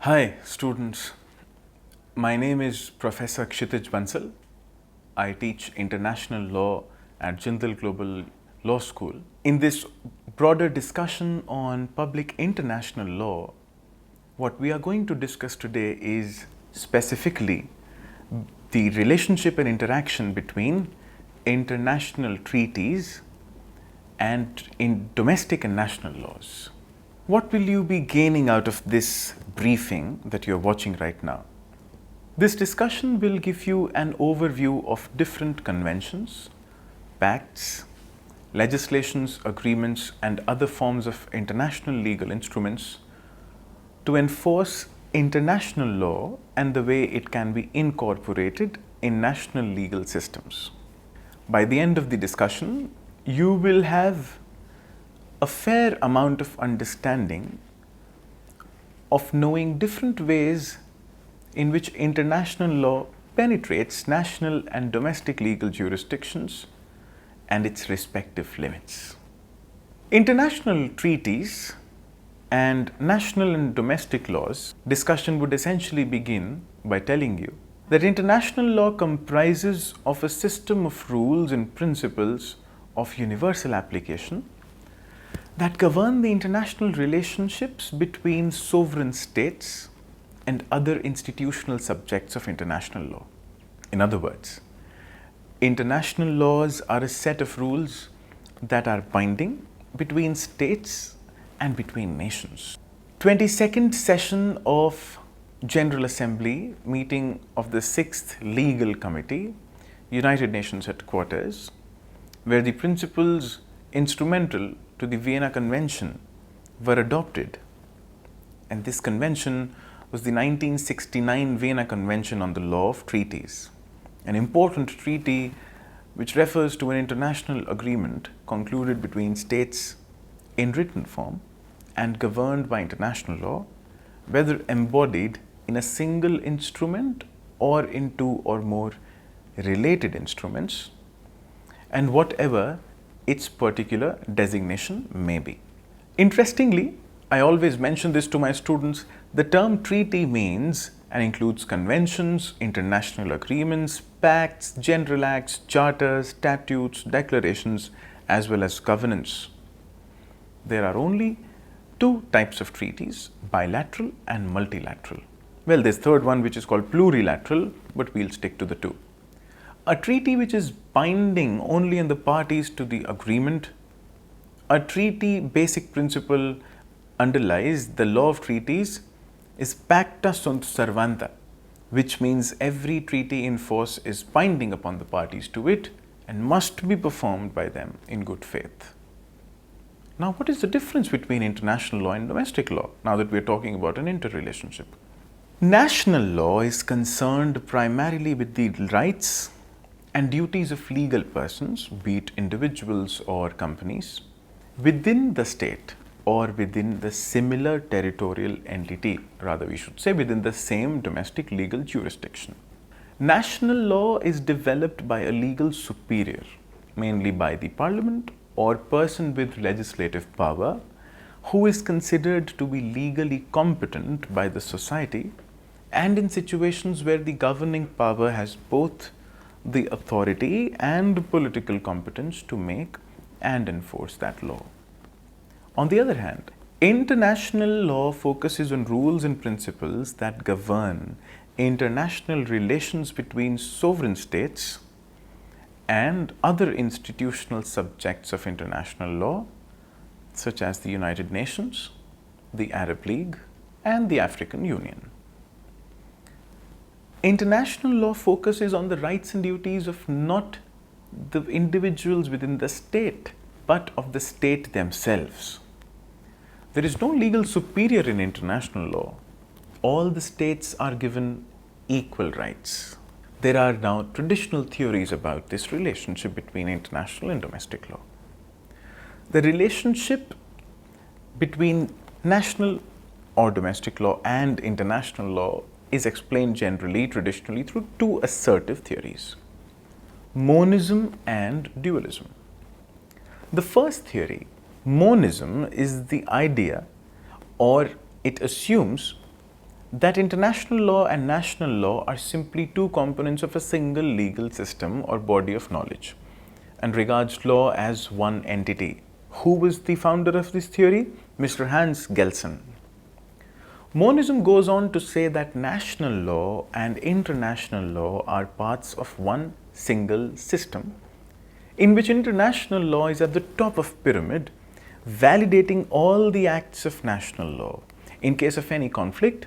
Hi students, my name is Professor Kshitij Bansal. I teach international law at Jindal Global Law School. In this broader discussion on public international law, what we are going to discuss today is specifically the relationship and interaction between international treaties and in domestic and national laws. What will you be gaining out of this briefing that you're watching right now? This discussion will give you an overview of different conventions, pacts, legislations, agreements, and other forms of international legal instruments to enforce international law and the way it can be incorporated in national legal systems. By the end of the discussion, you will have a fair amount of understanding of knowing different ways in which international law penetrates national and domestic legal jurisdictions and its respective limits. International treaties and national and domestic laws discussion would essentially begin by telling you that international law comprises of a system of rules and principles of universal application that govern the international relationships between sovereign states and other institutional subjects of international law. In other words, international laws are a set of rules that are binding between states and between nations. 22nd session of General Assembly meeting of the 6th Legal Committee, United Nations Headquarters, where the principles instrumental to the Vienna Convention were adopted, and this convention was the 1969 Vienna Convention on the Law of Treaties, an important treaty which refers to an international agreement concluded between states in written form and governed by international law, whether embodied in a single instrument or in two or more related instruments, and whatever its particular designation may be. Interestingly, I always mention this to my students, the term treaty means and includes conventions, international agreements, pacts, general acts, charters, statutes, declarations, as well as covenants. There are only two types of treaties, bilateral and multilateral. Well, there's third one which is called plurilateral, but we'll stick to the two. A treaty which is binding only on the parties to the agreement. A treaty basic principle underlies the law of treaties is pacta sunt servanda, which means every treaty in force is binding upon the parties to it and must be performed by them in good faith. Now, what is the difference between international law and domestic law, now that we're talking about an interrelationship? National law is concerned primarily with the rights and duties of legal persons, be it individuals or companies, within the state or within the similar territorial entity, rather we should say within the same domestic legal jurisdiction. National law is developed by a legal superior, mainly by the parliament or person with legislative power, who is considered to be legally competent by the society, and in situations where the governing power has both the authority and political competence to make and enforce that law. On the other hand, international law focuses on rules and principles that govern international relations between sovereign states and other institutional subjects of international law, such as the United Nations, the Arab League, and the African Union. International law focuses on the rights and duties of not the individuals within the state, but of the state themselves. There is no legal superior in international law. All the states are given equal rights. There are now traditional theories about this relationship between international and domestic law. The relationship between national or domestic law and international law is explained generally, traditionally, through two assertive theories: monism and dualism. The first theory, monism, is the idea, or it assumes that international law and national law are simply two components of a single legal system or body of knowledge, and regards law as one entity. Who was the founder of this theory? Mr. Hans Gelsen. Monism goes on to say that national law and international law are parts of one single system, in which international law is at the top of pyramid, validating all the acts of national law. In case of any conflict,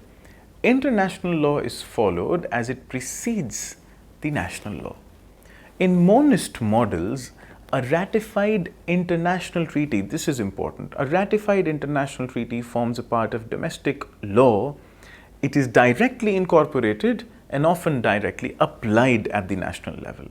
international law is followed as it precedes the national law. In monist models, a ratified international treaty, this is important, a ratified international treaty forms a part of domestic law. It is directly incorporated and often directly applied at the national level.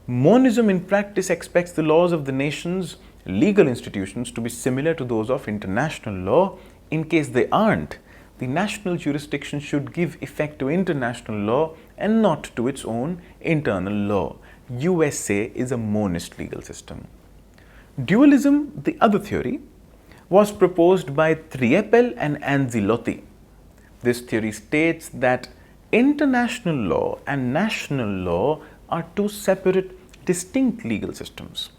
Monism in practice expects the laws of the nation's legal institutions to be similar to those of international law. In case they aren't, the national jurisdiction should give effect to international law and not to its own internal law. USA is a monist legal system. Dualism, the other theory, was proposed by Triepel and Anzilotti. This theory states that international law and national law are two separate, distinct legal systems.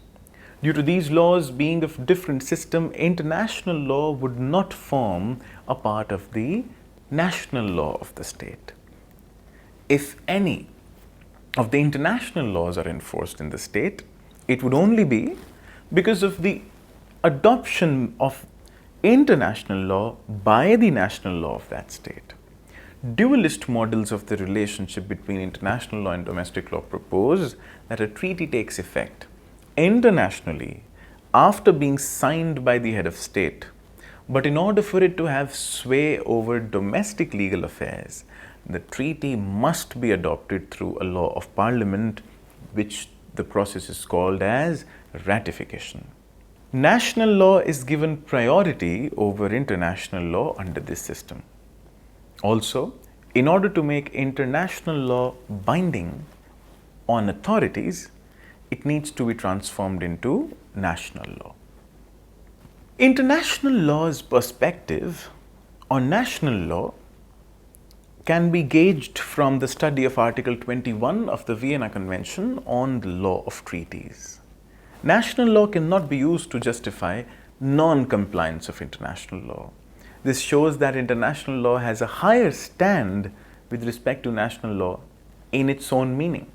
Due to these laws being of different system, international law would not form a part of the national law of the state. If any of the international laws are enforced in the state, it would only be because of the adoption of international law by the national law of that state. Dualist models of the relationship between international law and domestic law propose that a treaty takes effect internationally after being signed by the head of state, but in order for it to have sway over domestic legal affairs, the treaty must be adopted through a law of parliament, which the process is called as ratification. National law is given priority over international law under this system. Also, in order to make international law binding on authorities, it needs to be transformed into national law. International law's perspective on national law can be gauged from the study of Article 21 of the Vienna Convention on the law of treaties. National law cannot be used to justify non-compliance of international law. This shows that international law has a higher stand with respect to national law in its own meaning.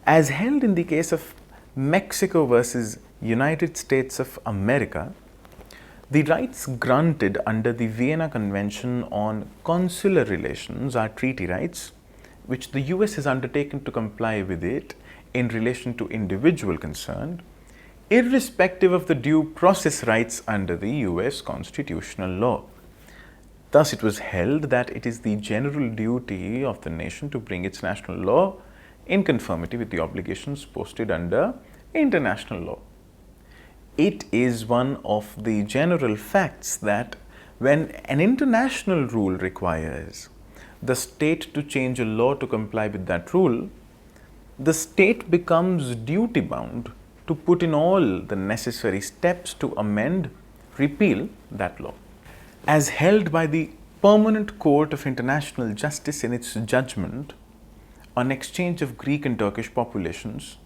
As held in the case of Mexico versus United States of America, the rights granted under the Vienna Convention on Consular Relations are treaty rights, which the US has undertaken to comply with it in relation to individual concerned, irrespective of the due process rights under the US constitutional law. Thus, it was held that it is the general duty of the nation to bring its national law in conformity with the obligations posted under international law. It is one of the general facts that when an international rule requires the state to change a law to comply with that rule, the state becomes duty bound to put in all the necessary steps to amend, repeal that law. As held by the Permanent Court of International Justice in its judgment on exchange of Greek and Turkish populations,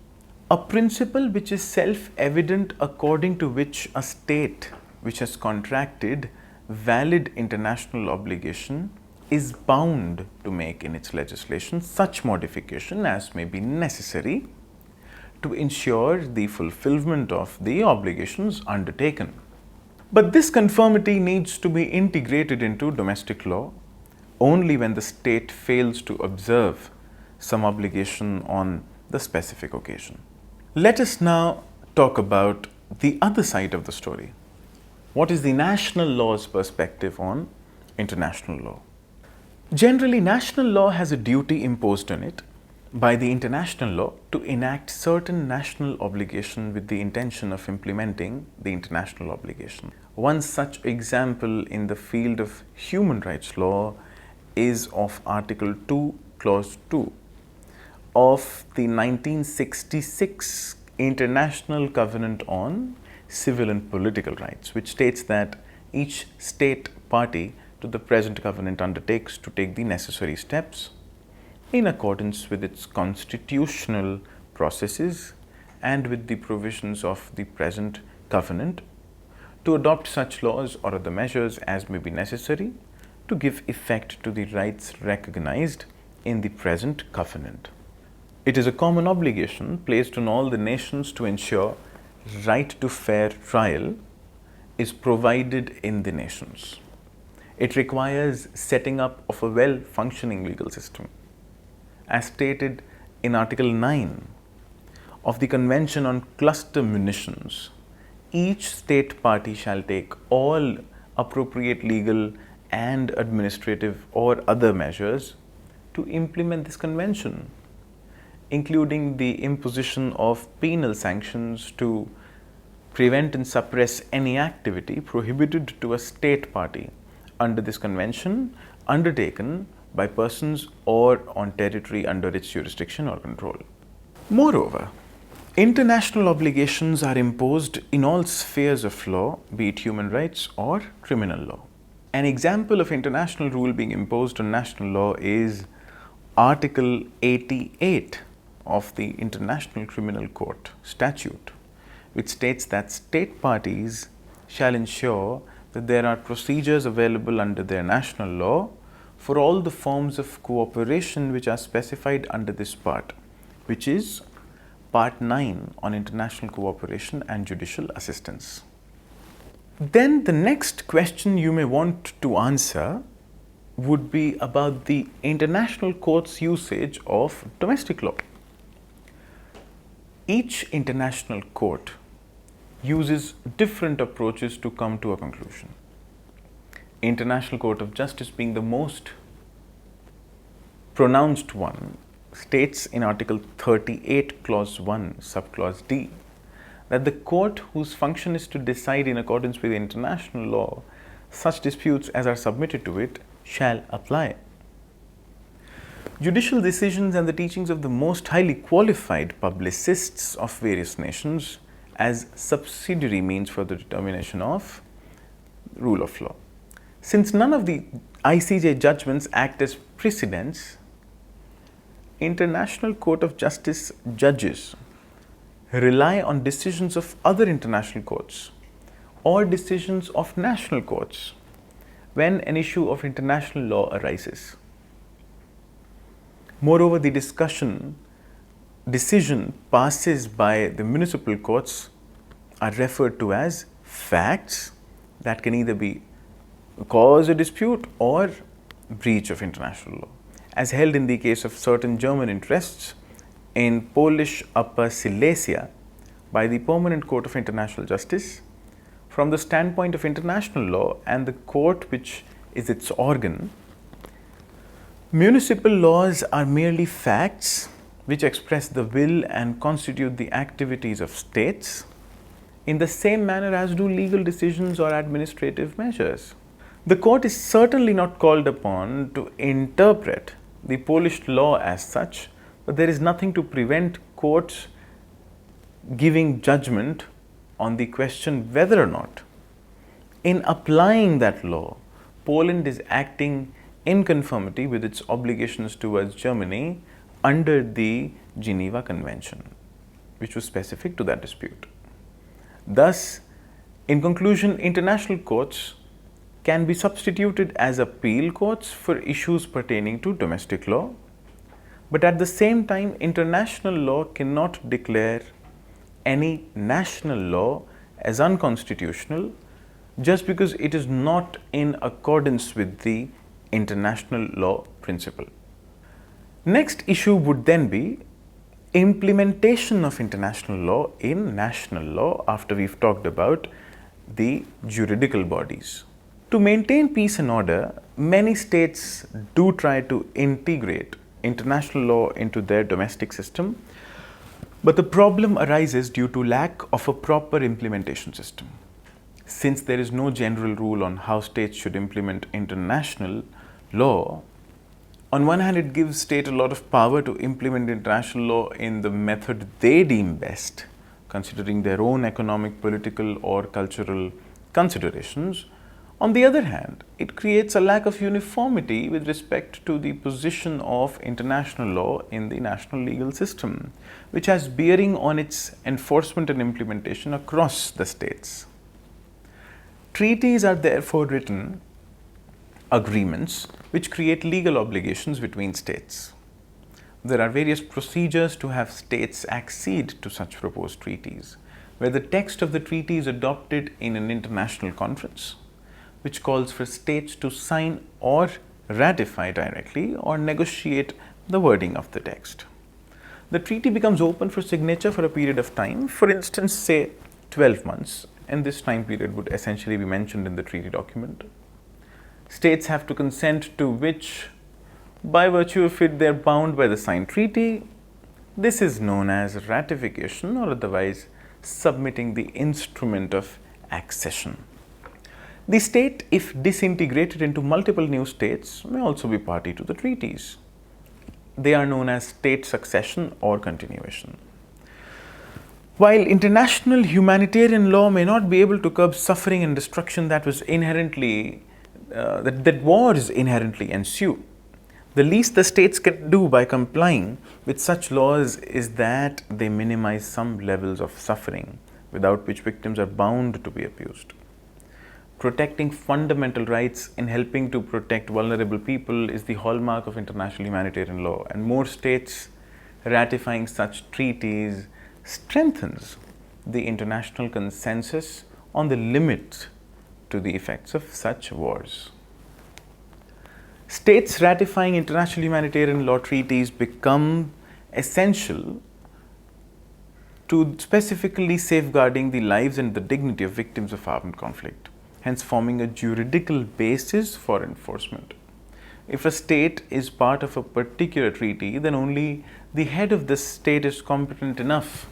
a principle which is self-evident according to which a state which has contracted valid international obligation is bound to make in its legislation such modification as may be necessary to ensure the fulfillment of the obligations undertaken. But this conformity needs to be integrated into domestic law only when the state fails to observe some obligation on the specific occasion. Let us now talk about the other side of the story. What is the national law's perspective on international law? Generally, national law has a duty imposed on it by the international law to enact certain national obligation with the intention of implementing the international obligation. One such example in the field of human rights law is of Article 2, Clause 2 of the 1966 International Covenant on Civil and Political Rights, which states that each state party do the present covenant undertakes to take the necessary steps in accordance with its constitutional processes and with the provisions of the present covenant to adopt such laws or other measures as may be necessary to give effect to the rights recognized in the present covenant. It is a common obligation placed on all the nations to ensure right to fair trial is provided in the nations. It requires setting up of a well-functioning legal system. As stated in Article 9 of the Convention on Cluster Munitions, each state party shall take all appropriate legal and administrative or other measures to implement this convention, including the imposition of penal sanctions to prevent and suppress any activity prohibited to a state party under this convention undertaken by persons or on territory under its jurisdiction or control. Moreover, international obligations are imposed in all spheres of law, be it human rights or criminal law. An example of international rule being imposed on national law is Article 88 of the International Criminal Court Statute, which states that state parties shall ensure that there are procedures available under their national law for all the forms of cooperation which are specified under this part, which is Part 9 on international cooperation and judicial assistance. Then the next question you may want to answer would be about the international court's usage of domestic law. Each international court uses different approaches to come to a conclusion. International Court of Justice, being the most pronounced one, states in Article 38, Clause 1, Subclause D, that the court whose function is to decide in accordance with international law such disputes as are submitted to it shall apply. Judicial decisions and the teachings of the most highly qualified publicists of various nations as subsidiary means for the determination of rule of law. Since none of the ICJ judgments act as precedents, International Court of Justice judges rely on decisions of other international courts or decisions of national courts when an issue of international law arises. Moreover, the decision passes by the municipal courts are referred to as facts that can either be cause a dispute or breach of international law, as held in the case of certain German interests in Polish Upper Silesia by the Permanent Court of International Justice. From the standpoint of international law and the court which is its organ, municipal laws are merely facts which express the will and constitute the activities of states in the same manner as do legal decisions or administrative measures. The court is certainly not called upon to interpret the Polish law as such, but there is nothing to prevent courts giving judgment on the question whether or not, in applying that law, Poland is acting in conformity with its obligations towards Germany under the Geneva Convention, which was specific to that dispute. Thus, in conclusion, international courts can be substituted as appeal courts for issues pertaining to domestic law, but at the same time, international law cannot declare any national law as unconstitutional just because it is not in accordance with the international law principle. Next issue would then be implementation of international law in national law after we've talked about the juridical bodies. To maintain peace and order, many states do try to integrate international law into their domestic system, but the problem arises due to lack of a proper implementation system. Since there is no general rule on how states should implement international law, on one hand it gives state a lot of power to implement international law in the method they deem best, considering their own economic, political or cultural considerations. On the other hand, it creates a lack of uniformity with respect to the position of international law in the national legal system, which has bearing on its enforcement and implementation across the states. Treaties are therefore written agreements which create legal obligations between states. There are various procedures to have states accede to such proposed treaties, where the text of the treaty is adopted in an international conference, which calls for states to sign or ratify directly or negotiate the wording of the text. The treaty becomes open for signature for a period of time, for instance, say 12 months, and this time period would essentially be mentioned in the treaty document. States have to consent to which, by virtue of it, they are bound by the signed treaty. This is known as ratification, or otherwise submitting the instrument of accession. The state, if disintegrated into multiple new states, may also be party to the treaties. They are known as state succession or continuation. While international humanitarian law may not be able to curb suffering and destruction that wars inherently ensue, the least the states can do by complying with such laws is that they minimize some levels of suffering, without which victims are bound to be abused. Protecting fundamental rights and helping to protect vulnerable people is the hallmark of international humanitarian law, and more states ratifying such treaties strengthens the international consensus on the limit to the effects of such wars. States ratifying international humanitarian law treaties become essential to specifically safeguarding the lives and the dignity of victims of armed conflict, hence forming a juridical basis for enforcement. If a state is part of a particular treaty, then only the head of the state is competent enough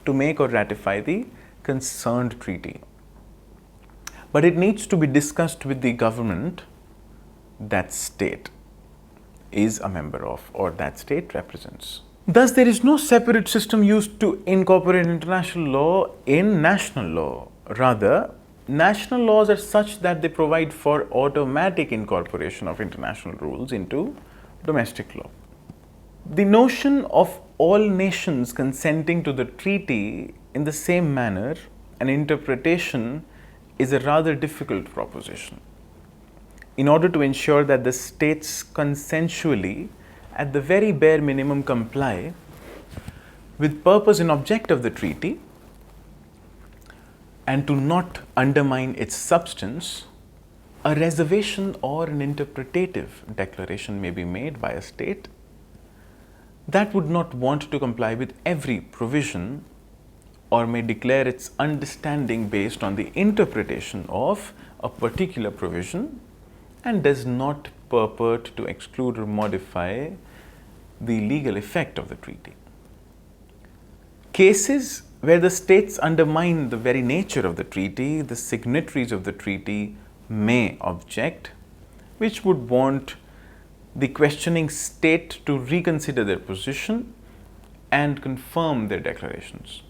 to make or ratify the concerned treaty. But it needs to be discussed with the government that state is a member of or that state represents. Thus, there is no separate system used to incorporate international law in national law. Rather, national laws are such that they provide for automatic incorporation of international rules into domestic law. The notion of all nations consenting to the treaty in the same manner, an interpretation, is a rather difficult proposition. In order to ensure that the states consensually, at the very bare minimum, comply with purpose and object of the treaty, and to not undermine its substance, a reservation or an interpretative declaration may be made by a state that would not want to comply with every provision, or may declare its understanding based on the interpretation of a particular provision and does not purport to exclude or modify the legal effect of the treaty. Cases where the states undermine the very nature of the treaty, the signatories of the treaty may object, which would want the questioning state to reconsider their position and confirm their declarations.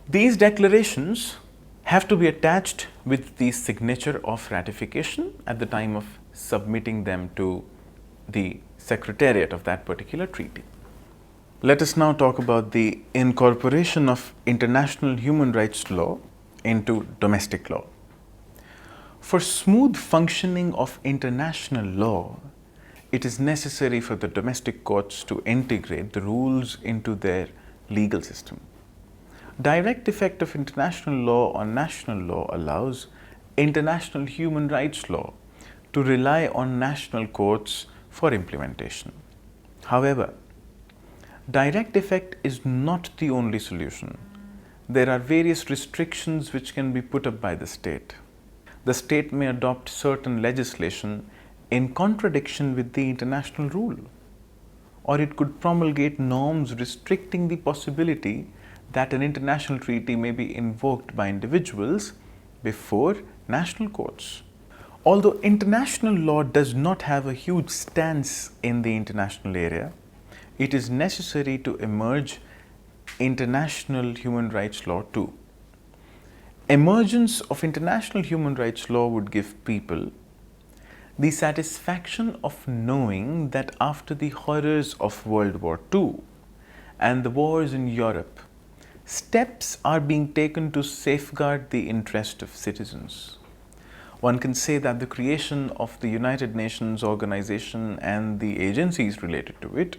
These declarations have to be attached with the signature of ratification at the time of submitting them to the secretariat of that particular treaty. Let us now talk about the incorporation of international human rights law into domestic law. For smooth functioning of international law, it is necessary for the domestic courts to integrate the rules into their legal system. Direct effect of international law on national law allows international human rights law to rely on national courts for implementation. However, direct effect is not the only solution. There are various restrictions which can be put up by the state. The state may adopt certain legislation in contradiction with the international rule, or it could promulgate norms restricting the possibility that an international treaty may be invoked by individuals before national courts. Although international law does not have a huge stance in the international area, it is necessary to emerge international human rights law too. emergence of international human rights law would give people the satisfaction of knowing that after the horrors of World War II and the wars in Europe, steps are being taken to safeguard the interest of citizens. One can say that the creation of the United Nations organization and the agencies related to it,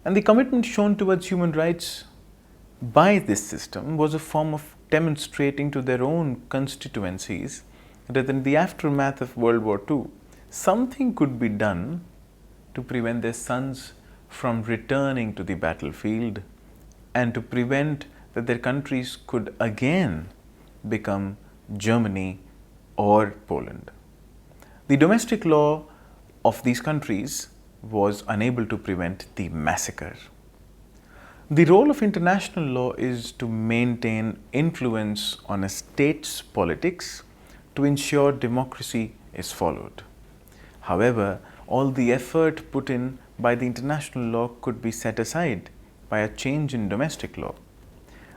and the commitment shown towards human rights by this system was a form of demonstrating to their own constituencies that in the aftermath of World War II, something could be done to prevent their sons from returning to the battlefield and to prevent that their countries could again become Germany or Poland. The domestic law of these countries was unable to prevent the massacre. The role of international law is to maintain influence on a state's politics to ensure democracy is followed. However, all the effort put in by the international law could be set aside by a change in domestic law.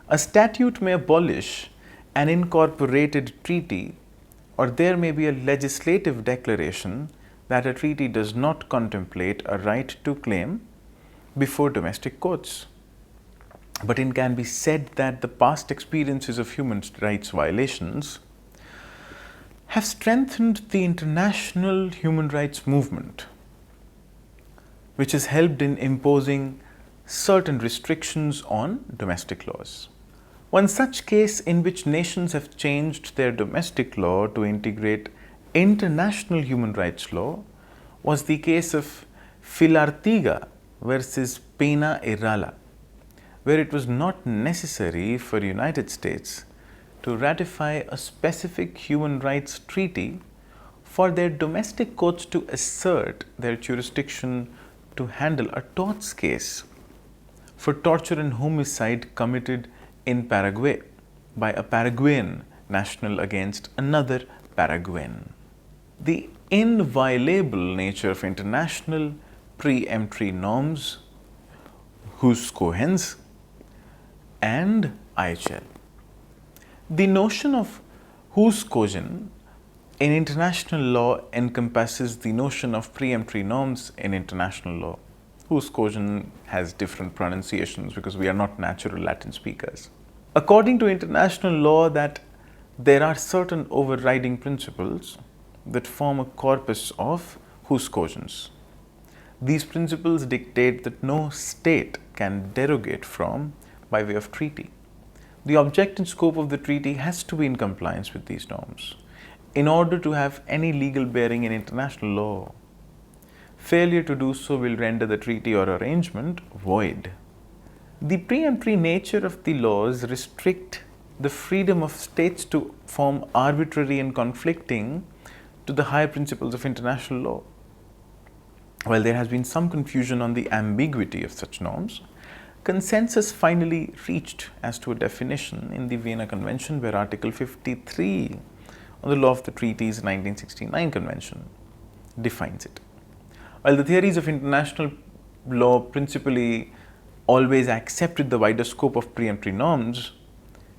A statute may abolish an incorporated treaty, or there may be a legislative declaration that a treaty does not contemplate a right to claim before domestic courts. But it can be said that the past experiences of human rights violations have strengthened the international human rights movement, which has helped in imposing certain restrictions on domestic laws. One such case in which nations have changed their domestic law to integrate international human rights law was the case of Filartiga versus Pena Irala, where it was not necessary for the United States to ratify a specific human rights treaty for their domestic courts to assert their jurisdiction to handle a torts case for torture and homicide committed in Paraguay by a Paraguayan national against another Paraguayan. The inviolable nature of international pre-emptory norms, jus cogens, and IHL. The notion of jus cogens in international law encompasses the notion of pre-emptory norms in international law. Jus cogens has different pronunciations because we are not natural Latin speakers. According to international law, that there are certain overriding principles that form a corpus of jus cogens. These principles dictate that no state can derogate from by way of treaty. The object and scope of the treaty has to be in compliance with these norms in order to have any legal bearing in international law. Failure to do so will render the treaty or arrangement void. The preemptory nature of the laws restrict the freedom of states to form arbitrary and conflicting to the higher principles of international law. While there has been some confusion on the ambiguity of such norms, consensus finally reached as to a definition in the Vienna Convention, where Article 53 on the Law of the Treaties 1969 Convention defines it. While the theories of international law principally always accepted the wider scope of preemptory norms,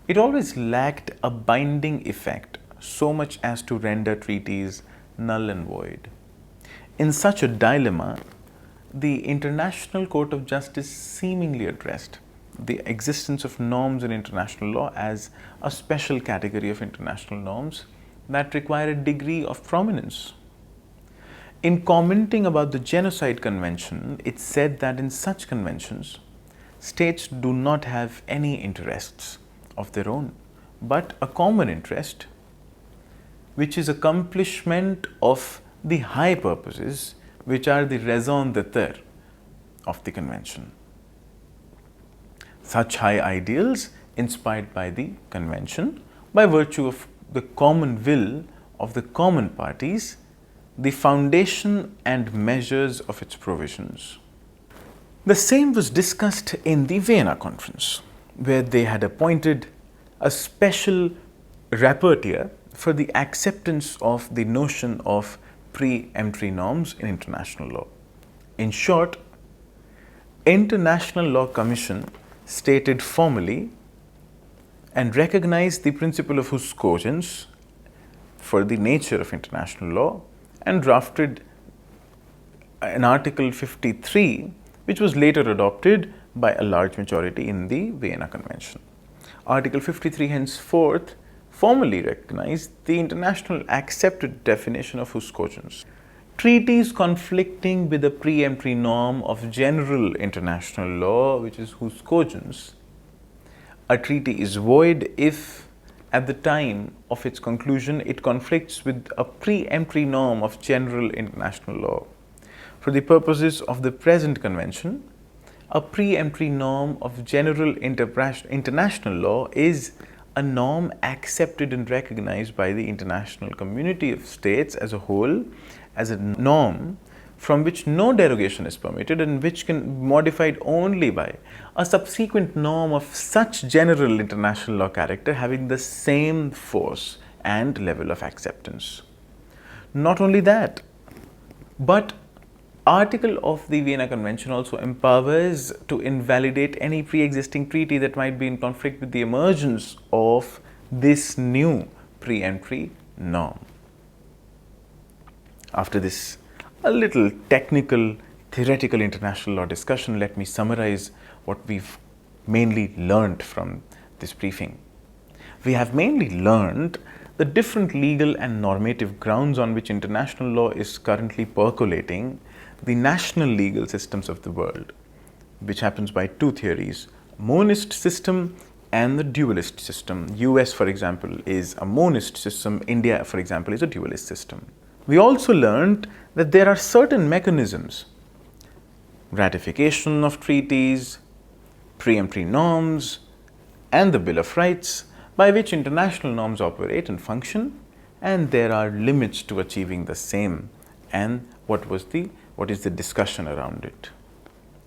it always lacked a binding effect so much as to render treaties null and void. In such a dilemma, the International Court of Justice seemingly addressed the existence of norms in international law as a special category of international norms that require a degree of prominence. In commenting about the Genocide Convention, it said that in such conventions, states do not have any interests of their own, but a common interest, which is accomplishment of the high purposes, which are the raison d'etre of the convention. Such high ideals inspired by the convention, by virtue of the common will of the common parties, the foundation and measures of its provisions. The same was discussed in the Vienna Conference, where they had appointed a special rapporteur for the acceptance of the notion of pre-emptory norms in international law. In short, International Law Commission stated formally and recognized the principle of jus cogens for the nature of international law, and drafted an Article 53, which was later adopted by a large majority in the Vienna Convention. Article 53 henceforth formally recognized the international accepted definition of jus cogens. Treaties conflicting with the preemptory norm of general international law, which is jus cogens, a treaty is void if, at the time of its conclusion, it conflicts with a preemptory norm of general international law. For the purposes of the present convention, a preemptory norm of general international law is a norm accepted and recognized by the international community of states as a whole as a norm from which no derogation is permitted and which can be modified only by a subsequent norm of such general international law character having the same force and level of acceptance. Not only that, but Article of the Vienna Convention also empowers to invalidate any pre-existing treaty that might be in conflict with the emergence of this new preemptory norm. After this a little technical, theoretical international law discussion, let me summarize what we've mainly learned from this briefing. We have mainly learned the different legal and normative grounds on which international law is currently percolating the national legal systems of the world, which happens by two theories: monist system and the dualist system. US, for example, is a monist system. India, for example, is a dualist system. We also learned that there are certain mechanisms: ratification of treaties, preemptory norms, and the Bill of Rights, by which international norms operate and function, and there are limits to achieving the same, and what is the discussion around it.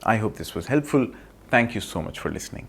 I hope this was helpful. Thank you so much for listening.